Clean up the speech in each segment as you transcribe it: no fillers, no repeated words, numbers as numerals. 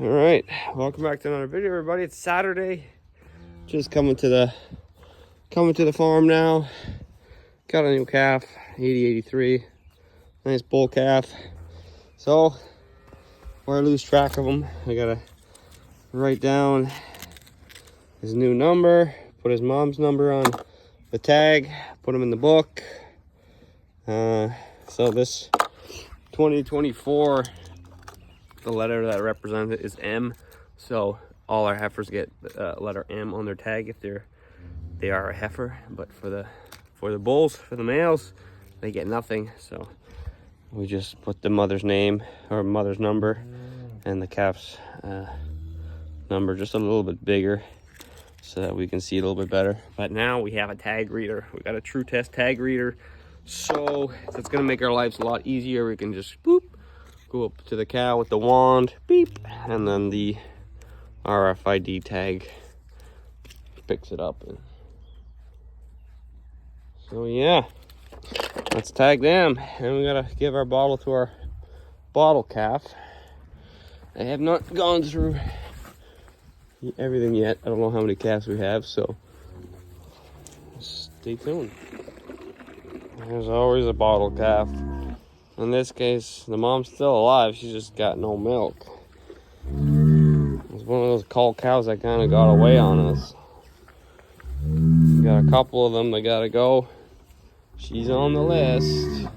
All right, welcome back to another video, everybody. It's Saturday. Just coming to the farm now. Got a new calf, 8083, nice bull calf. So before I lose track of him, I gotta write down his new number, put his mom's number on the tag, put him in the book. So this 2024, the letter that represents it is M. So all our heifers get letter M on their tag if they are a heifer. But for the bulls, for the males, they get nothing. So we just put the mother's name or mother's number and the calf's number just a little bit bigger so that we can see a little bit better. But now we have a tag reader. We got a True Test tag reader. So that's gonna make our lives a lot easier. We can just boop, go up to the cow with the wand, beep, and then the RFID tag picks it up. So yeah, let's tag them. And we gotta give our bottle to our bottle calf. I have not gone through everything yet. I don't know how many calves we have, so stay tuned. There's always a bottle calf. In this case, the mom's still alive. She's just got no milk. It's one of those cold cows that kind of got away on us. We got a couple of them that gotta go. She's on the list.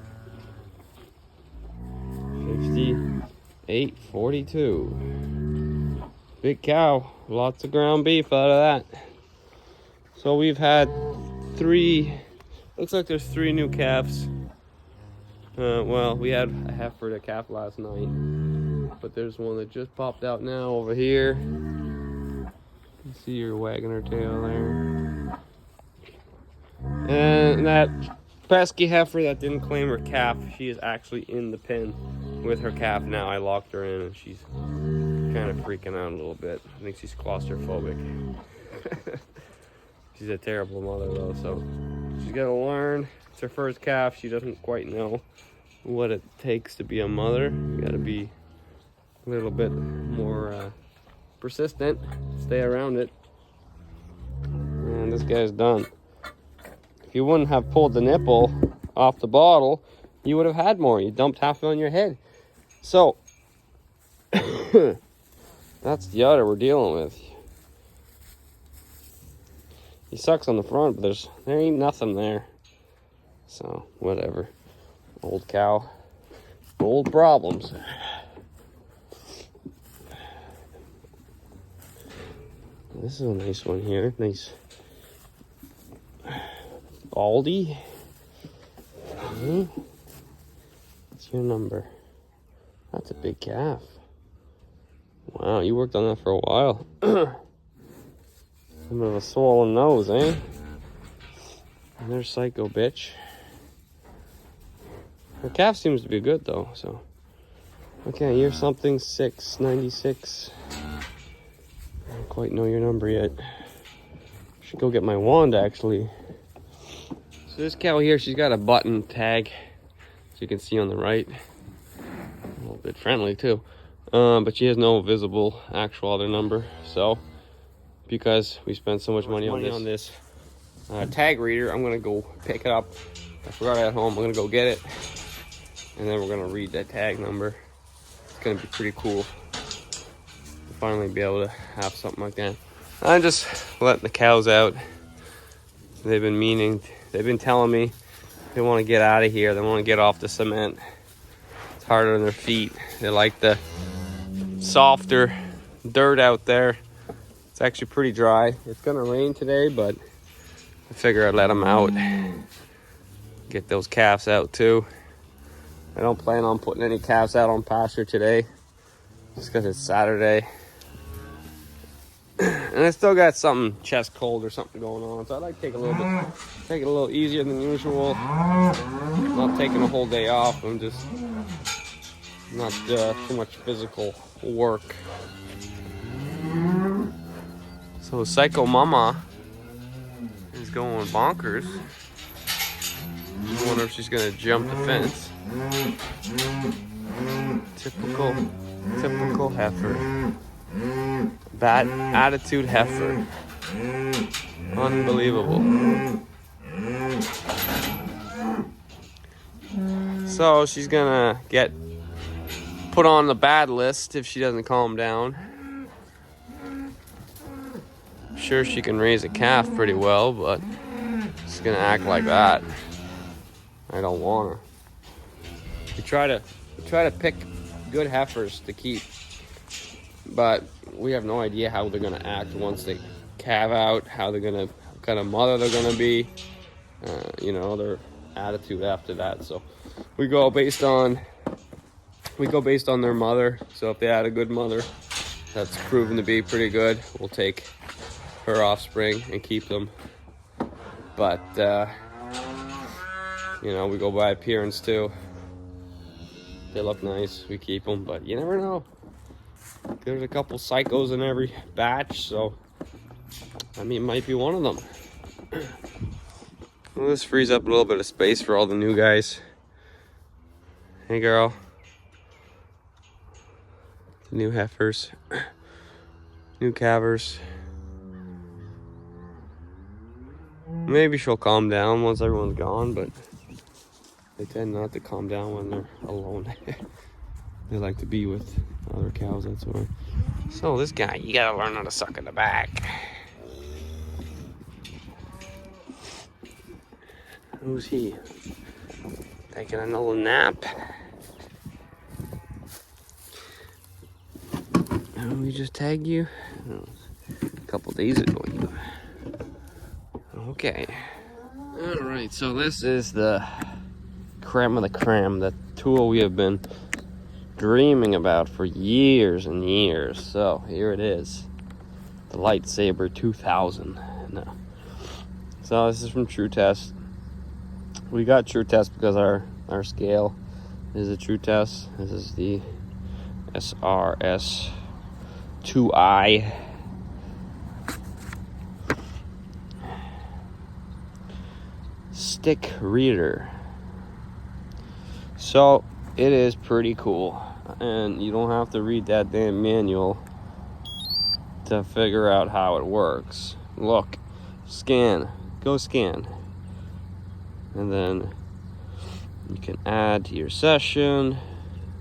58.42. Big cow. Lots of ground beef out of that. So we've had looks like there's 3 new calves. Well, we had a heifer and a calf last night, but there's one that just popped out now over here. You can see her wagging her tail there. And that pesky heifer that didn't claim her calf, she is actually in the pen with her calf now. I locked her in and she's kind of freaking out a little bit. I think she's claustrophobic. She's a terrible mother though, so she's got to learn. It's her first calf. She doesn't quite know what it takes to be a mother. You got to be a little bit more persistent, stay around it. And this guy's done. If you wouldn't have pulled the nipple off the bottle, you would have had more. You dumped half on your head. So that's the udder we're dealing with. He sucks on the front, but there ain't nothing there. So, whatever. Old cow. Old problems. This is a nice one here. Nice. Baldy. What's your number? That's a big calf. Wow, you worked on that for a while. A bit of a swollen nose, eh? And there's Psycho Bitch. Her calf seems to be good though, so. Okay, you're something 696. I don't quite know your number yet. Should go get my wand actually. So this cow here, she's got a button tag, as you can see on the right. A little bit friendly too. But she has no visible actual other number, so. Because we spent so much money on this tag reader, I'm gonna go pick it up. I forgot it at home. I'm gonna go get it, and then we're gonna read that tag number. It's gonna be pretty cool to finally be able to have something like that. I'm just letting the cows out. They've been telling me they want to get out of here. They want to get off the cement. It's harder on their feet. They like the softer dirt out there. It's actually pretty dry. It's gonna rain today, but I figure I'd let them out. Get those calves out too. I don't plan on putting any calves out on pasture today, just because it's Saturday. And I still got something chest cold or something going on, so I'd like to take it a little easier than usual. I'm not taking a whole day off. I'm just not too much physical work. So Psycho Mama is going bonkers. I wonder if she's gonna jump the fence. Typical heifer. Bad attitude heifer. Unbelievable. So she's gonna get put on the bad list if she doesn't calm down. Sure, she can raise a calf pretty well, but she's gonna act like that. I don't want her. We try to pick good heifers to keep, but we have no idea how they're gonna act once they calve out, what kind of mother they're gonna be, their attitude after that. So we go based on their mother. So if they had a good mother that's proven to be pretty good, we'll take her offspring and keep them. But we go by appearance too. They look nice, we keep them, but you never know. There's a couple psychos in every batch, so it might be one of them. Well, this frees up a little bit of space for all the new guys. Hey girl. The new heifers. New calvers. Maybe she'll calm down once everyone's gone, but they tend not to calm down when they're alone. They like to be with other cows, that's why. So this guy, you gotta learn how to suck in the back. Who's he? Taking a little nap. Oh, we just tagged you? Oh, a couple days ago. Okay. Alright, so this is the creme of the creme, the tool we have been dreaming about for years and years. So here it is, the Lightsaber 2000. No. So this is from True Test. We got True Test because our scale is a True Test. This is the SRS 2i. Stick reader. So it is pretty cool, and you don't have to read that damn manual to figure out how it works. Look, scan, go scan, and then you can add to your session.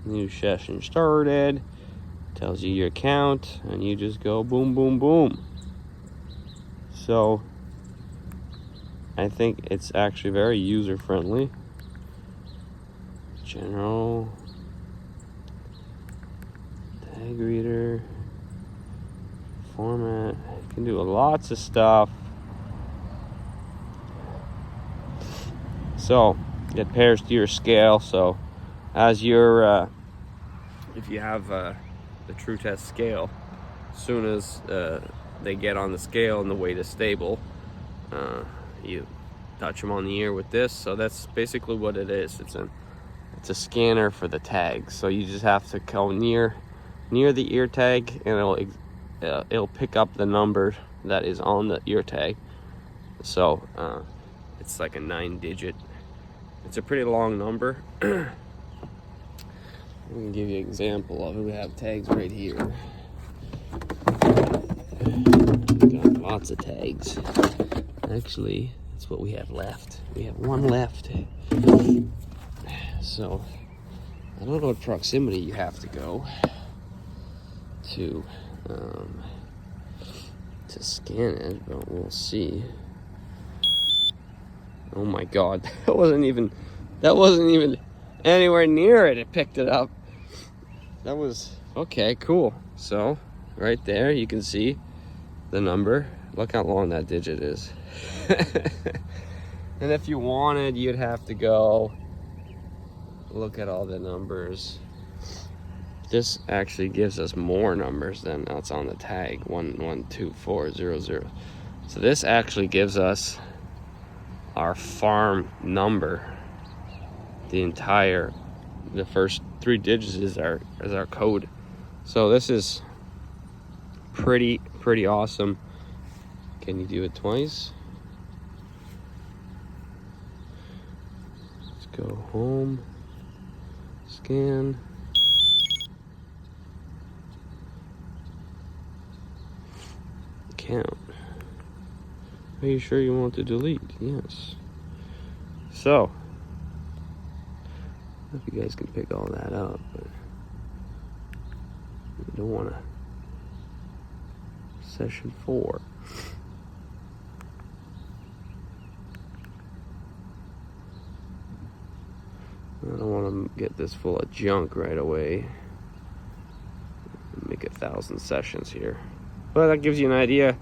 New session started, tells you your count, and you just go boom, boom, boom. So I think it's actually very user friendly. General tag reader format. You can do lots of stuff. So it pairs to your scale. So as you're if you have the True Test scale, as soon as they get on the scale and the weight is stable, you touch them on the ear with this. So that's basically what it is. It's a scanner for the tags. So you just have to go near the ear tag, and it'll pick up the number that is on the ear tag. So it's like a 9-digit. It's a pretty long number. I can give you an example of it. We have tags right here. We got lots of tags. Actually, that's what we have left. We have one left. So I don't know what proximity you have to go to scan it, but we'll see. Oh my god, that wasn't even anywhere near it. It picked it up. That was okay, cool. So right there you can see the number. Look how long that digit is. And if you wanted, you'd have to go look at all the numbers. This actually gives us more numbers than that's on the tag. 112400. So this actually gives us our farm number. The first 3 digits is our code. So this is pretty awesome. Can you do it twice? Let's go home. Scan. account. Are you sure you want to delete? Yes. So, I hope you guys can pick all that up, but you don't want to. Session 4. I don't want to get this full of junk right away. Make 1,000 sessions here. But that gives you an idea.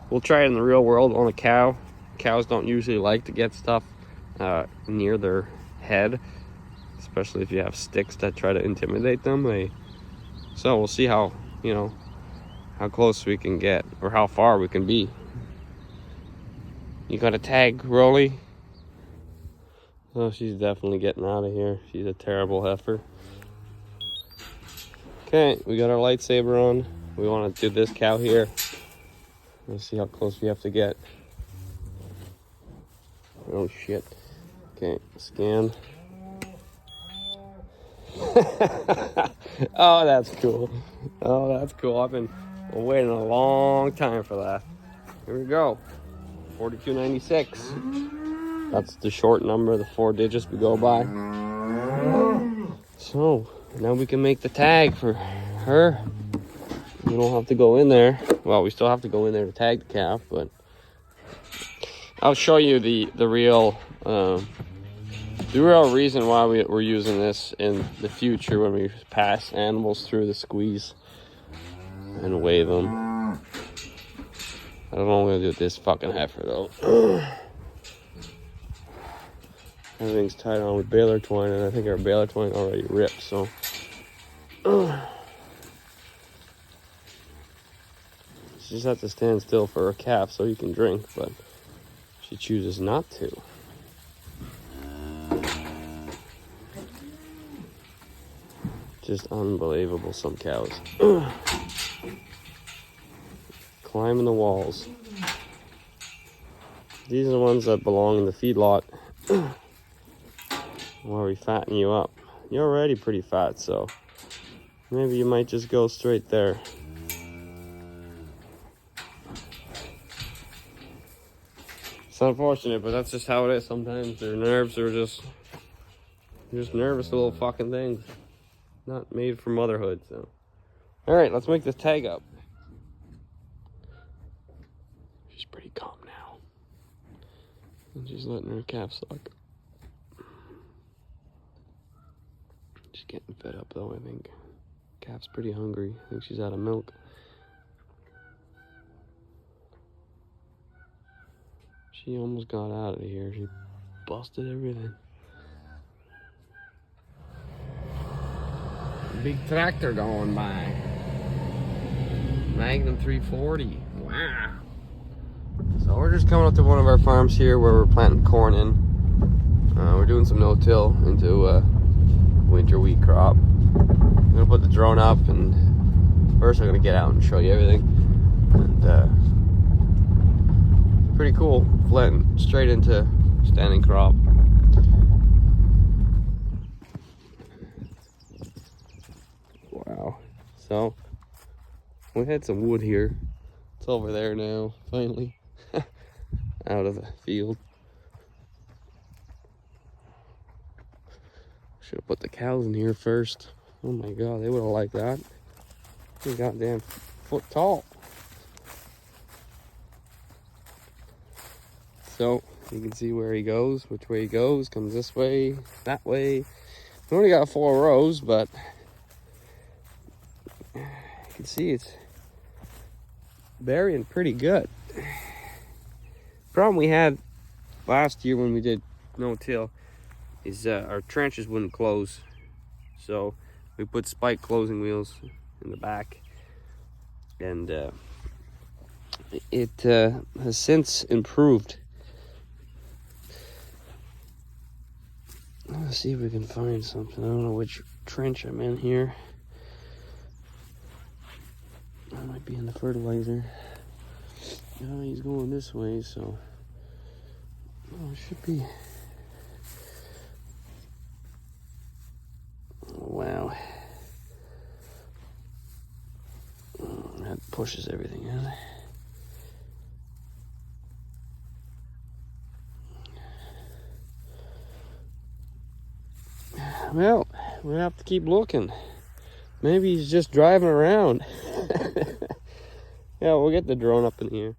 We'll try it in the real world on a cow. Cows don't usually like to get stuff near their head, especially if you have sticks that try to intimidate them. So we'll see how, how close we can get, or how far we can be. You got a tag, Rolly? Oh, she's definitely getting out of here. She's a terrible heifer. Okay, we got our lightsaber on. We want to do this cow here. Let's see how close we have to get. Oh shit. Okay, scan. Oh, that's cool. Oh, that's cool. I've been waiting a long time for that. Here we go. 4296. That's the short number, the 4 digits we go by. So, now we can make the tag for her. We don't have to go in there. Well, we still have to go in there to tag the calf, but I'll show you the real reason why we're using this in the future when we pass animals through the squeeze and weigh them. I don't know what I'm gonna do with this fucking heifer though. Everything's tied on with baler twine, and I think our baler twine already ripped, so. She just has to stand still for her calf so you can drink, but she chooses not to. Just unbelievable, some cows. Climbing the walls. These are the ones that belong in the feedlot. Where we fatten you up. You're already pretty fat, so maybe you might just go straight there. It's unfortunate, but that's just how it is. Sometimes their nerves are just nervous little fucking things. Not made for motherhood, so. Alright, let's make this tag up. She's pretty calm now. And she's letting her calf suck. She's getting fed up though, I think. Calf's pretty hungry. I think she's out of milk. She almost got out of here. She busted everything. Big tractor going by. Magnum 340. Wow. So we're just coming up to one of our farms here where we're planting corn in. We're doing some no-till into winter wheat crop. I'm gonna put the drone up, and first I'm gonna get out and show you everything. And pretty cool, planting straight into standing crop. Wow. So we had some wood here. It's over there now, finally. Out of the field. Should have put the cows in here first. Oh my god, they would have liked that. They're goddamn foot tall. So you can see where he goes, which way he goes. Comes this way, that way. We only got 4 rows, but you can see it's burying pretty good. Problem we had last year when we did no-till is our trenches wouldn't close, so we put spike closing wheels in the back, and it has since improved. Let's see if we can find something. I don't know which trench I'm in here. I might be in the fertilizer. Oh, he's going this way, so it should be. Wow. That pushes everything in. Well, we have to keep looking. Maybe he's just driving around. Yeah, we'll get the drone up in here.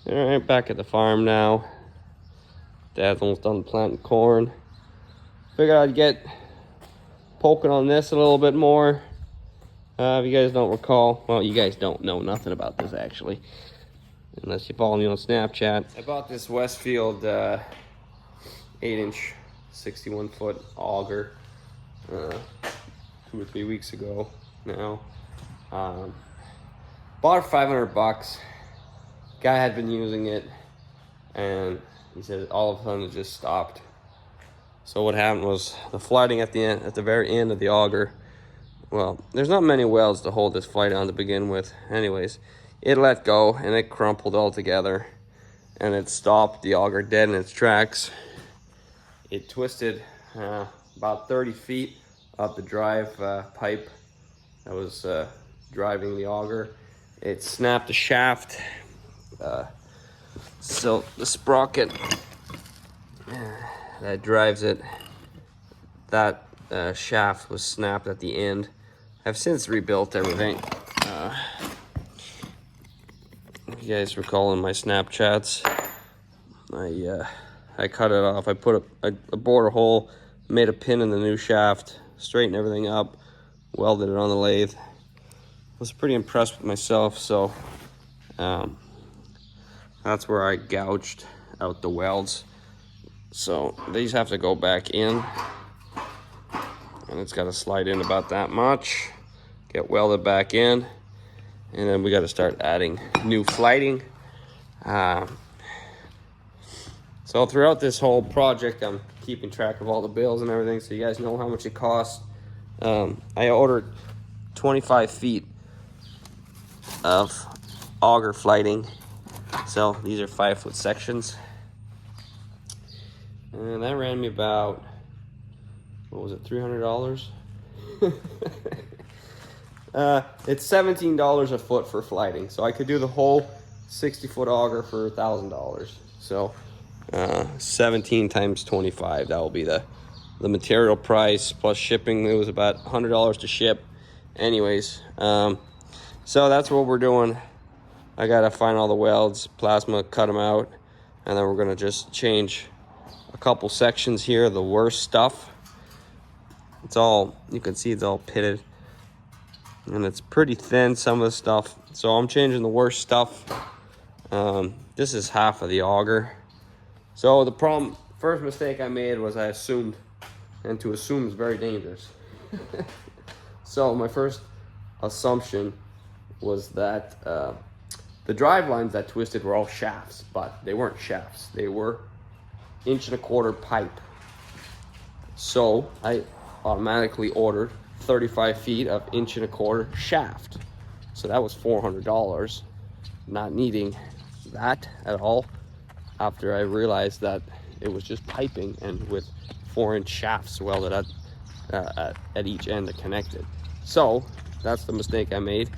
All right, back at the farm now. Dad's almost done planting corn. Figured I'd get poking on this a little bit more. If you guys don't recall, well, you guys don't know nothing about this actually, unless you follow me on Snapchat. I bought this Westfield 8-inch, 61-foot auger 2 or 3 weeks ago now. Bought it for $500. Guy had been using it, and he said all of a sudden it just stopped. So what happened was the flighting at the very end of the auger. Well, there's not many welds to hold this flight on to begin with. Anyways, it let go and it crumpled all together, and it stopped the auger dead in its tracks. It twisted about 30 feet up the drive pipe that was driving the auger. It snapped the shaft. So the sprocket that drives it, that shaft was snapped at the end. I've since rebuilt everything. If you guys recall in my Snapchats, I cut it off. I put I bored a hole, made a pin in the new shaft, straightened everything up, welded it on the lathe. I was pretty impressed with myself, so that's where I gouged out the welds. So these have to go back in, and it's got to slide in about that much, get welded back in, and then we got to start adding new flighting. So throughout this whole project, I'm keeping track of all the bills and everything, so you guys know how much it costs. I ordered 25 feet of auger flighting. So these are 5-foot sections, and that ran me about, what was it, $300? It's $17 a foot for flighting, so I could do the whole 60-foot auger for $1,000. So 17 times 25, that will be the material price plus shipping. It was about $100 to ship. Anyways, so that's what we're doing. I gotta find all the welds, plasma, cut them out, and then we're gonna just change a couple sections here, the worst stuff. It's all, you can see it's all pitted, and it's pretty thin, some of the stuff. So I'm changing the worst stuff. This is half of the auger. So the first mistake I made was I assumed, and to assume is very dangerous. So my first assumption was that the drive lines that twisted were all shafts, but they weren't shafts. They were 1.25-inch pipe. So I automatically ordered 35 feet of 1.25-inch shaft. So that was $400, not needing that at all, after I realized that it was just piping and with 4-inch shafts welded at each end that connected. So that's the mistake I made.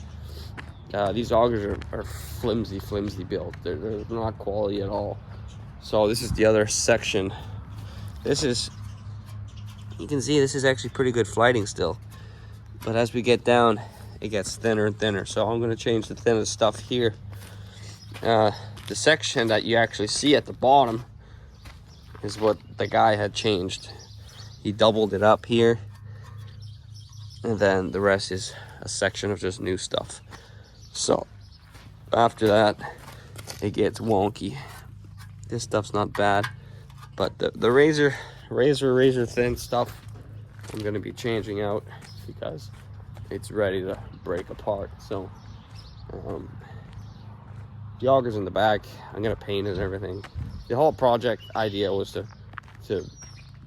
These augers are flimsy built. They're not quality at all. So this is the other section. This is, you can see this is actually pretty good flighting still. But as we get down, it gets thinner and thinner. So I'm gonna change the thinnest stuff here. The section that you actually see at the bottom is what the guy had changed. He doubled it up here. And then the rest is a section of just new stuff. So after that, it gets wonky. This stuff's not bad, but the razor thin stuff I'm gonna be changing out because it's ready to break apart. So the auger's in the back. I'm gonna paint it and everything. The whole project idea was to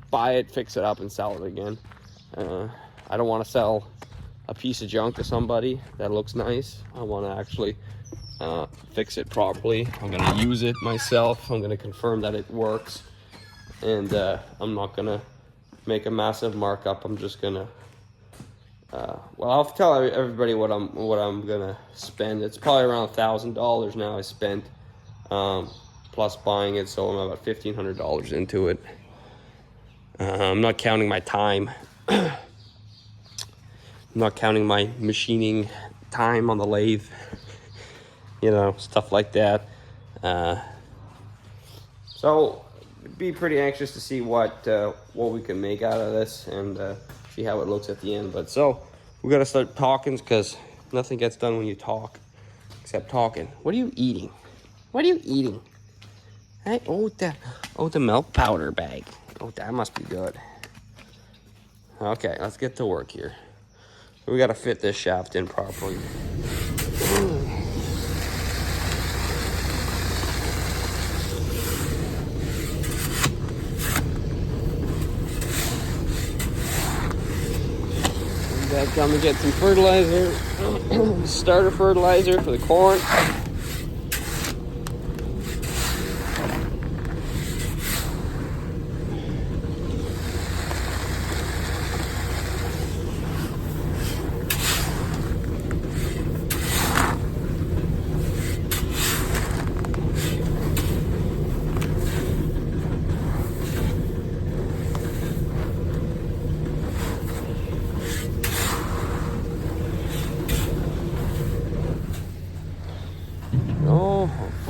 buy it, fix it up, and sell it again. I don't want to sell a piece of junk to somebody that looks nice. I want to actually fix it properly. I'm going to use it myself. I'm going to confirm that it works, and I'm not going to make a massive markup. I'm just going to well, I'll tell everybody what I'm going to spend. It's probably around $1,000 now I spent, plus buying it, so I'm about $1,500 into it. I'm not counting my time. I'm not counting my machining time on the lathe, you know, stuff like that. So be pretty anxious to see what we can make out of this and see how it looks at the end. But so we gotta start talking because nothing gets done when you talk except talking. What are you eating? What are you eating? Hey, oh the milk powder bag. Oh, that must be good. Okay, let's get to work here. We gotta fit this shaft in properly. Gotta come and get some fertilizer, starter fertilizer for the corn.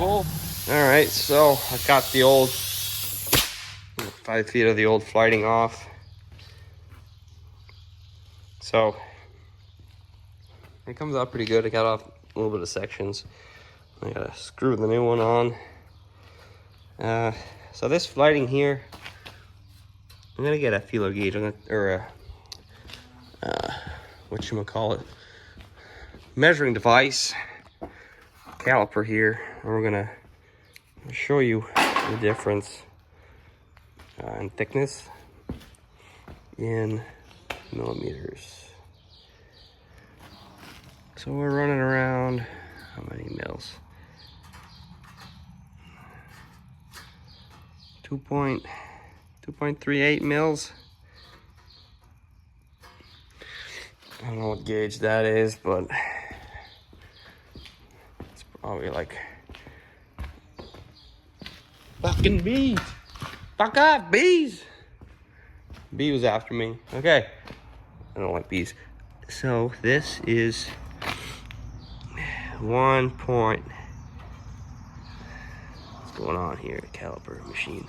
Oh, all right, so I got the old 5 feet of the old flighting off. So it comes out pretty good. I got off a little bit of sections. I gotta screw the new one on. So this flighting here, I'm gonna get a feeler gauge, or a whatchamacallit, measuring device, caliper here, and we're gonna show you the difference in thickness in millimeters. So we're running around, how many mils? 2.38 mils. I don't know what gauge that is, but it's probably like fucking bees. Fuck off, bees. Bee was after me. Okay. I don't like bees. So this is 1 point. What's going on here? Caliper machine.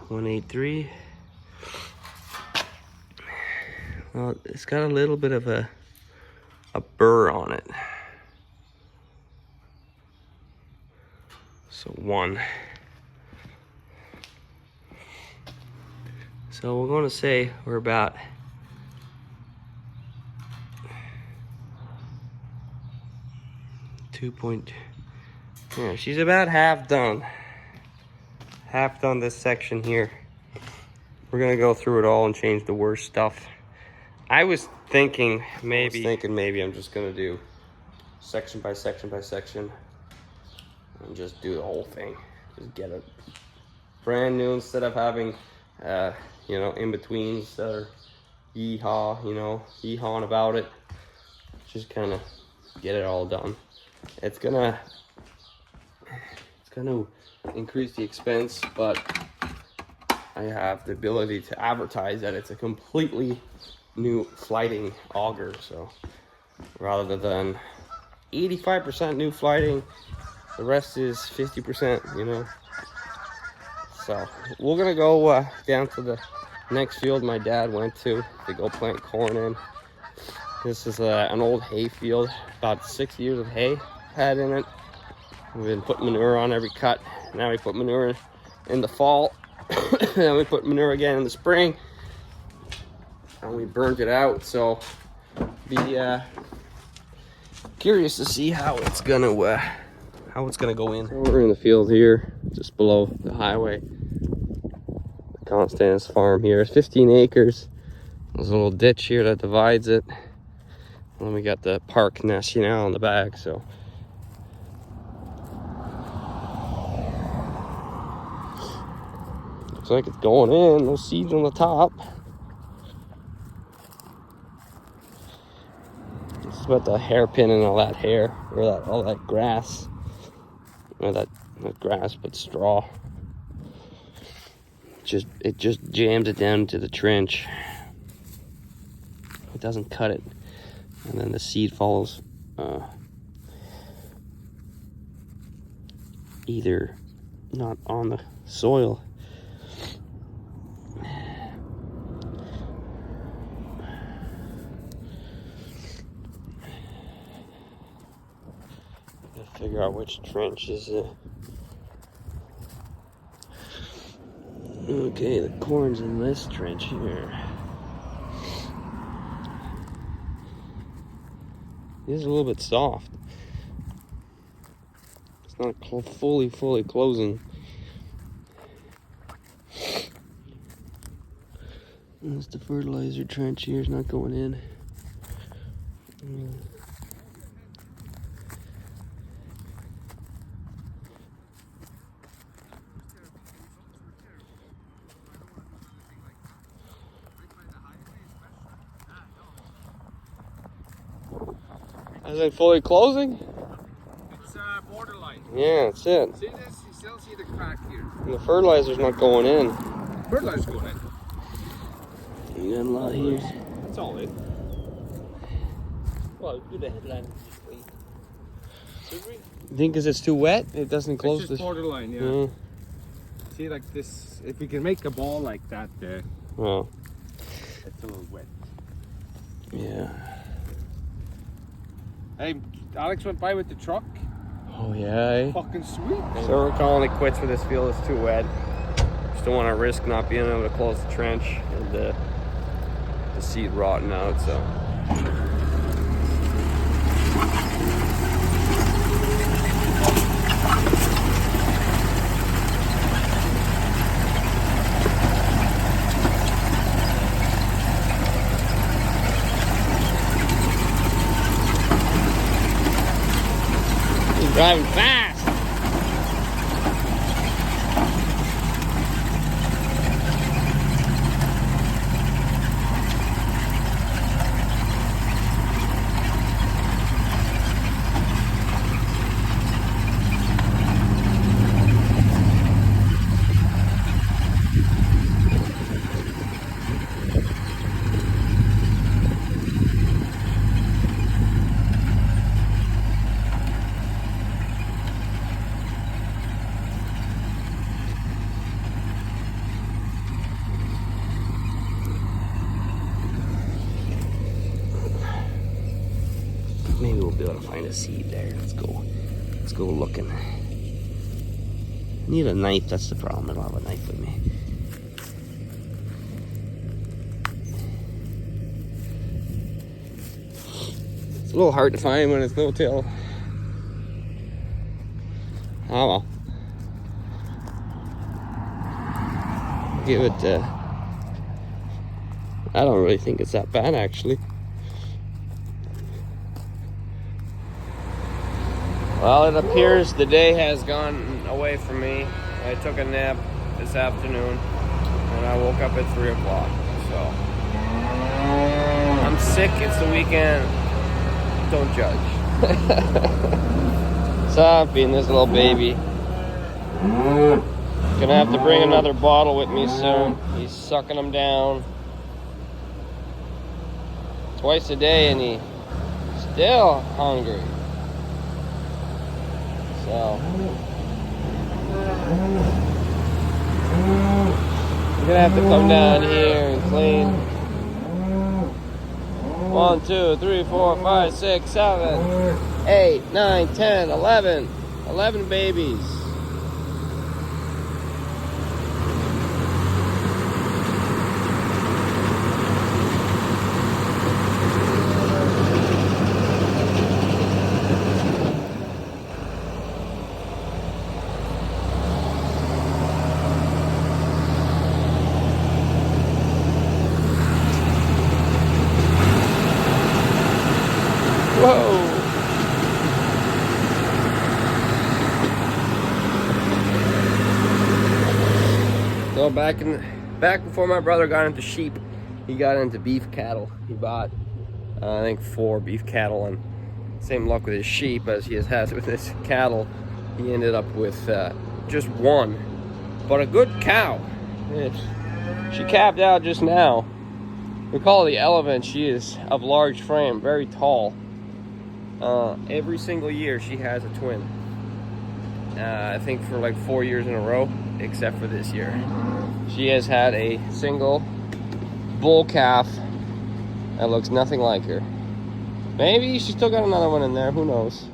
.183. Well, it's got a little bit of a burr on it. So 1. So we're going to say we're about yeah, she's about half done. Half done this section here. We're gonna go through it all and change the worst stuff. I was thinking maybe I'm just gonna do section by section by section and just do the whole thing. Just get it brand new instead of having you know, in betweens that are yeehawing about it. Just kind of get it all done. It's gonna increase the expense, but I have the ability to advertise that it's a completely new flighting auger. So rather than 85% new flighting, the rest is 50%, you know. So we're gonna go down to the next field my dad went to go plant corn in. This is an old hay field, about 6 years of hay had in it. We've been putting manure on every cut. Now we put manure in the fall. Then we put manure again in the spring. And we burned it out. So be curious to see how it's gonna go in. So we're in the field here, just below the highway. The Constance farm here. It's 15 acres. There's a little ditch here that divides it. And then we got the Parc National in the back, so. Looks like it's going in. Those seeds on the top. It's about the hairpin and all that hair, or all that grass. Not that, not grass, but straw. It just jams it down into the trench. It doesn't cut it, and then the seed falls either not on the soil. Gotta figure out which trench is okay, the corn's in this trench here. It is a little bit soft. It's not fully closing. That's the fertilizer trench here. It's not going in. Is it fully closing? It's borderline. Yeah, that's it. See this? You still see the crack here. And the fertilizer's not going in. Fertilizer's going in. You got a lot here. It's all in. Well, do the headline and just wait. Should we? You think because it's too wet, it doesn't close It's just this? borderline, yeah. Yeah. See, like this, if we can make a ball like that there, Oh, it's a little wet. yeah. Hey, Alex went by with the truck. Oh, yeah. Fucking sweet. So we're calling it quits for this field. It's too wet. Just don't want to risk not being able to close the trench and the seed rotting out, so. He's driving fast. Maybe we'll be able to find a seed there. Let's go looking. Need a knife, that's the problem. I don't have a knife with me. It's a little hard to find when it's no till. Oh well. Give it I don't really think it's that bad actually. Well, it appears the day has gone away from me. I took a nap this afternoon and I woke up at 3 o'clock. So I'm sick, it's the weekend. Don't judge. Stop being this little baby. Gonna have to bring another bottle with me soon. He's sucking them down twice a day and he's still hungry. So I'm gonna have to come down here and clean. 1, 2, 3, 4, 5, 6, 7, 8, 9, 10, 11. 11 babies. Whoa! So back before my brother got into sheep, he got into beef cattle. He bought, I think, 4 beef cattle, and same luck with his sheep as he has with his cattle. he ended up with just one, but a good cow. She calved out just now. We call her the elephant. She is of large frame, very tall. Every single year she has a twin. I think for like 4 years in a row, except for this year. She has had a single bull calf that looks nothing like her. Maybe she's still got another one in there, who knows.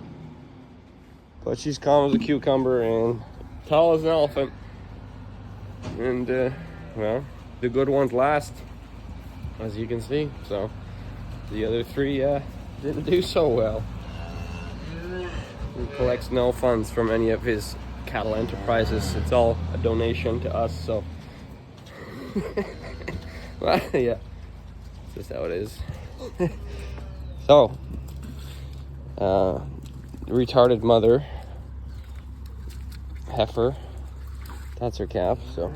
But she's calm as a cucumber and tall as an elephant. And, well, the good ones last, as you can see. So, the other three didn't do so well. He collects no funds from any of his cattle enterprises. It's all a donation to us, so. Well, yeah. That's just how it is. So, retarded mother, heifer, that's her calf, so.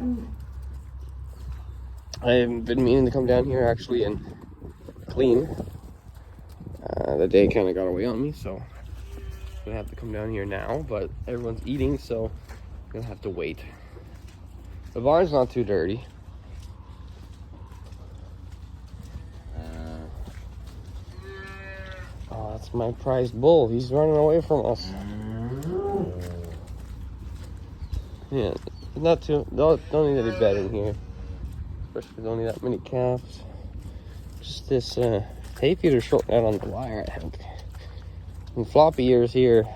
I've been meaning to come down here actually and clean. The day kind of got away on me, so I'm gonna have to come down here now, but everyone's eating, so I'm gonna have to wait. The barn's not too dirty. Oh, that's my prized bull. He's running away from us. Yeah, not too. Don't need any bedding here, especially with only that many calves. Just this hay feeder shorting out on the wire, I think. And floppy ears here.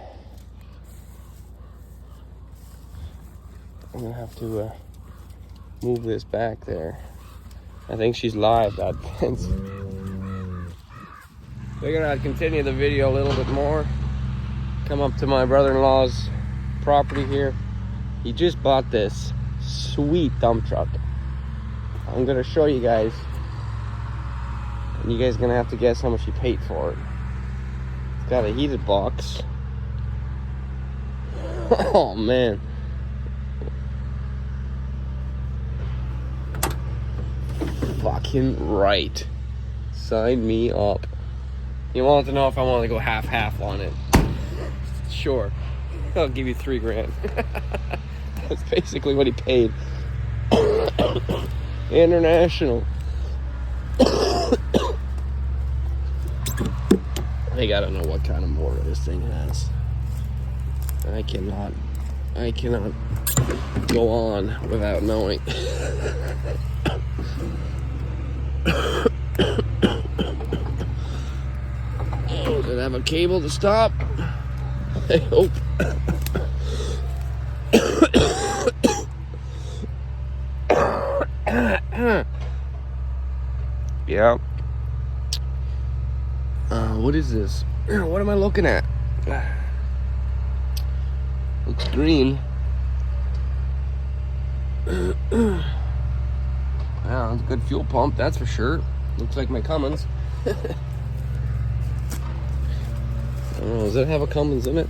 I'm gonna have to move this back there. I think she's live, that fence. We're gonna continue the video a little bit more. Come up to my brother-in-law's property here. He just bought this sweet dump truck. I'm gonna show you guys. And you guys are gonna have to guess how much he paid for it. It's got a heated box. Oh man. Fucking right. Sign me up. You wanted to know if I wanted to go half-half on it. Sure. I'll give you $3,000. That's basically what he paid. International. I gotta know what kind of motor this thing has. I cannot go on without knowing. Does it have a cable to stop? I hope. Yeah. What is this? What am I looking at? Looks green. Wow, it's a good fuel pump, that's for sure. Looks like my Cummins. I don't know, does it have a Cummins in it?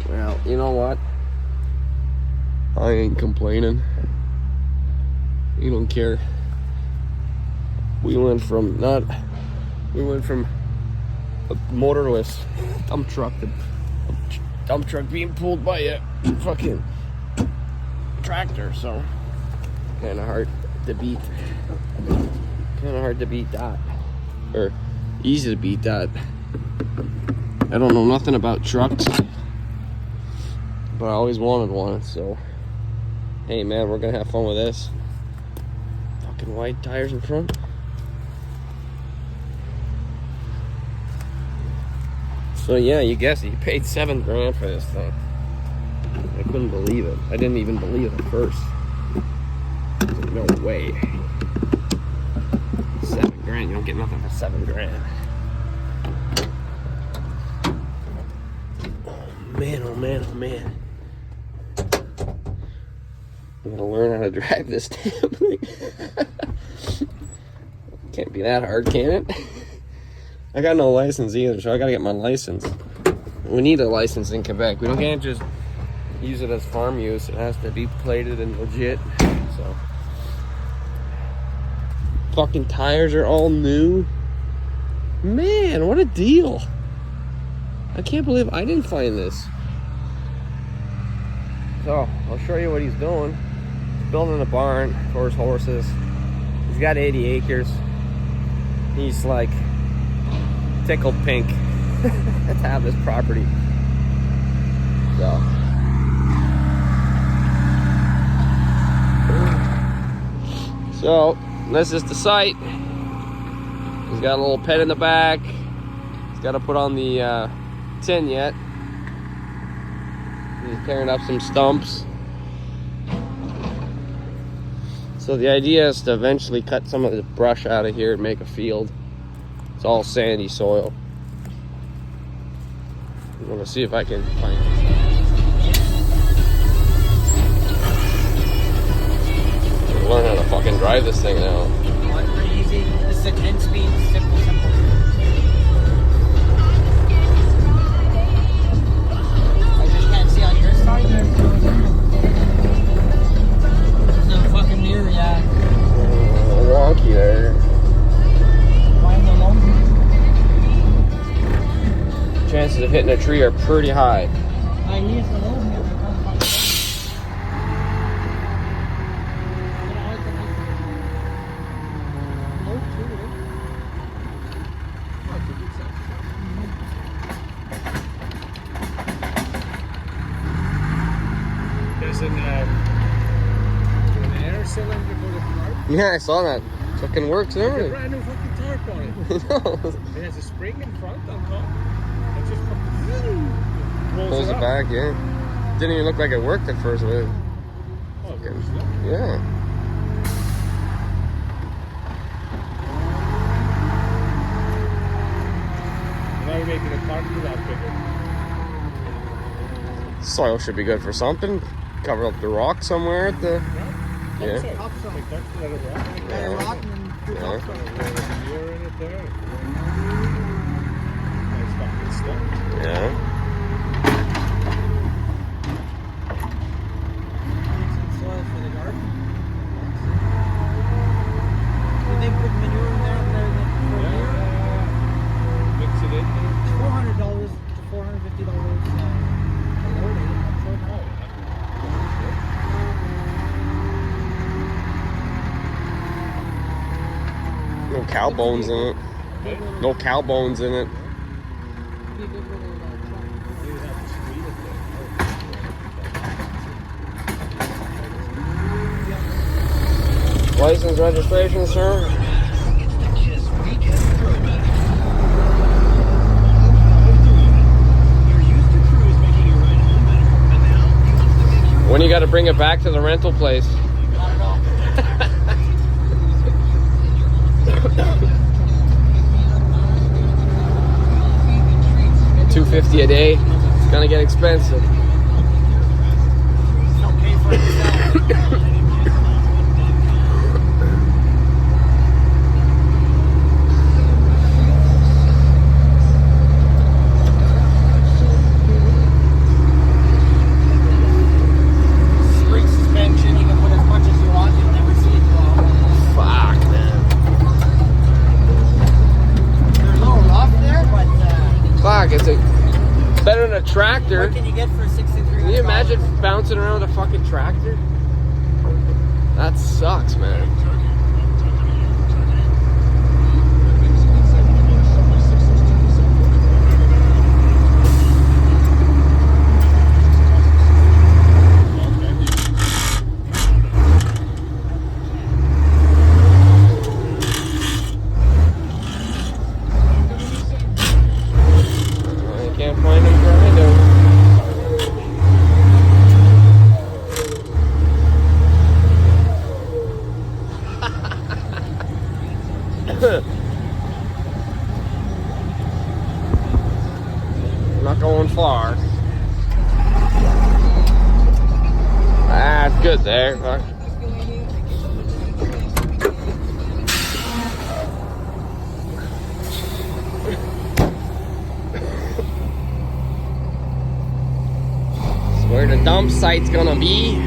Well, you know what? I ain't complaining. You don't care. We went from a motorless dump truck to a dump truck being pulled by a fucking tractor, so kind of hard to beat. Kind of hard to beat that, or easy to beat that. I don't know nothing about trucks, but I always wanted one, so hey man, we're gonna have fun with this. Fucking white tires in front. So yeah, you guessed it, you paid $7,000 for this thing. I couldn't believe it. I didn't even believe it at first. I was like, no way. $7,000, you don't get nothing for $7,000. Oh man, oh man, oh man. I'm gonna learn how to drive this damn thing. Can't be that hard, can it? I got no license either, so I gotta get my license. We need a license in Quebec. Can't just use it as farm use. It has to be plated and legit. So, fucking tires are all new. Man, what a deal. I can't believe I didn't find this. So, I'll show you what he's doing. He's building a barn for his horses. He's got 80 acres. He's like tickled pink to have this property. So, this is the site. He's got a little pen in the back. He's got to put on the tin yet. He's tearing up some stumps. So the idea is to eventually cut some of the brush out of here and make a field. It's all sandy soil. I'm gonna see if I can find it. Learn how to fucking drive this thing now. Oh, it's pretty easy. This is a 10-speed, simple. I just can't see on your side there. There's no fucking mirror, yeah. Wonky there. Why am I alone? Chances of hitting a tree are pretty high. I need to know here. There's an air cylinder for the tarp. Yeah, I saw that. Fucking works and A everything. brand new fucking tarp on it. No. It has a spring in front on top. It just fucking Pulls it up. back, yeah. Didn't even look like it worked at first, but Oh, fucking, slow. yeah. Now we're making the tarp a lot bigger. Soil should be good for something. Cover up the rock somewhere at the. Yeah. Topsoil. Like that's the other rock. Got a rock and then put Yeah. topsoil. There's a mirror in it there. Nice fucking stuff. Yeah. Need some soil for the garden. Did they put manure in there for a year? Mix it in there. It's $400 to $450 a load. I'm sure now. No cow bones in it. No cow bones in it. Be a good little truck. You have to squeeze it there. License registration, sir. When you got to bring it back to the rental place? I don't know. $250 a day. It's gonna get expensive. Don't pay for it yourself. Spring suspension, you can put as much as you want, you'll never see it go out. Fuck, man. They're a little rough there, but Fuck, it's better than a tractor. what can you get for $63? Can you imagine bouncing around with a fucking tractor? That sucks, man. I can't find him where I do. Not going far. Ah, it's good there. Fuck. It's where the dump site's gonna be.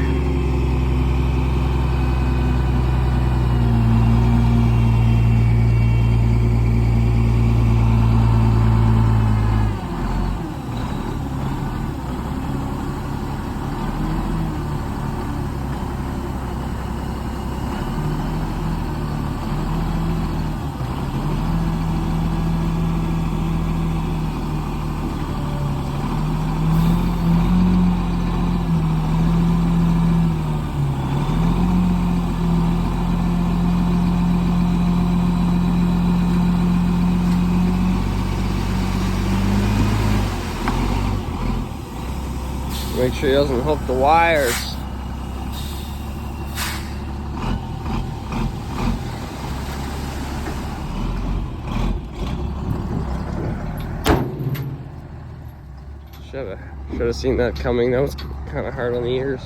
Make sure he doesn't hook the wires. Should have seen that coming. That was kind of hard on the ears.